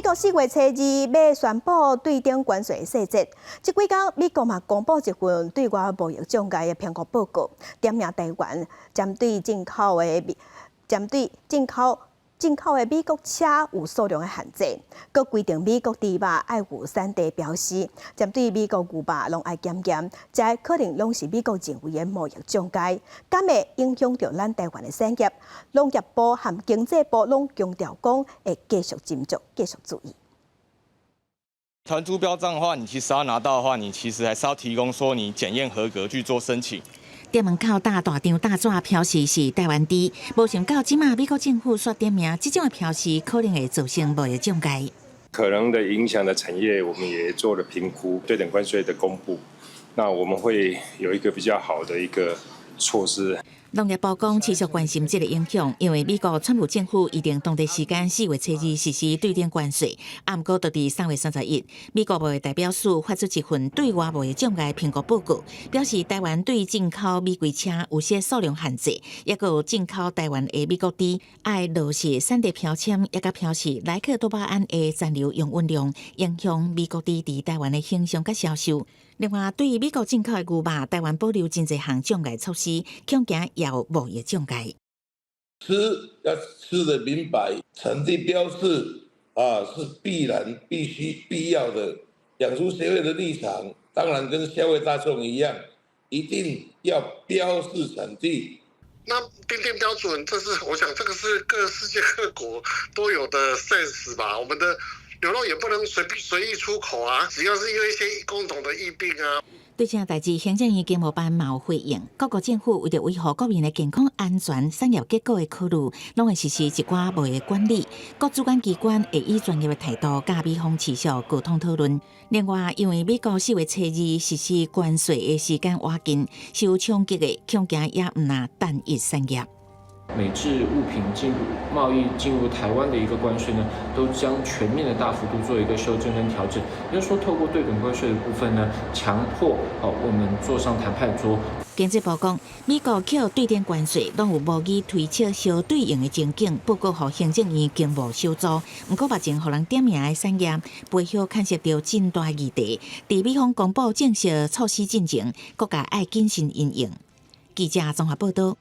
美国4月初2要宣布对顶关税细节，这几天美国嘛公布一份对外贸易障碍的评估报告，点名台湾针对进口的美国车有数量的限制，佮规定美国猪肉爱有产地标识，针对美国牛肉拢爱检验，这可能拢是美国认为的贸易障碍，敢会影响到咱台湾的产业？农业部和经济部拢强调讲会继续斟酌，继续注意。团猪标章的话，你其实要拿到的话，你其实还是要提供说你检验合格去做申请。店门口打大张大纸标示是台湾猪，无想到即马美国政府煞点名，这种的标示可能会造成贸易障碍。可能的影响的产业，我们也做了评估，对等关税的公布，那我们会有一个比较好的一个措施。农业部讲持续关心这个影响，因为美国川普政府预定当地时间4月初2实施对顶关税，不过就伫3月31日，美国贸易代表处发出一份对外贸易障碍评估报告，表示台湾对进口美规车有些数量限制，也有进口台湾的美国猪爱落实产地标签，也甲标示莱克多巴胺的残留用运量，影响美国猪伫台湾的形象甲销售。另外，对于美国进口的牛肉，台湾保留真侪项障碍措施，恐惊也有贸易障碍。要吃得明白，产地标示是必然、必须、必要的。养猪协会的立场，当然跟消费大众一样，一定要标示产地。那定标准，我想这个是各世界各国都有的 sense 吧。我们的牛肉也不能随意出口啊，只要是因为一些共同的疫病啊。对这代志，行政院经贸办嘛有回应，各国政府为着维护国民的健康安全、产业结果的考虑，拢会实施一寡贸易管理。各主管机关会以专业的态度，甲美方持续沟通讨论。另外，因为美国4月初2实施关税的时间挖近，受冲击的恐惊也毋那单一产业。美制物品贸易进入台湾的一个关税呢，都将全面的大幅度做一个修正跟调整。也就是说，透过对等关税的部分呢，强迫我们坐上谈判桌。经济部讲，美国扣对顶关税，拢有无意推测相对应的情景，报告予行政院经贸小组。不过，目前予人点名的产业背后牵涉到真大议题。伫美方公布正式措施进前，各界爱谨慎因应。记者综合报道。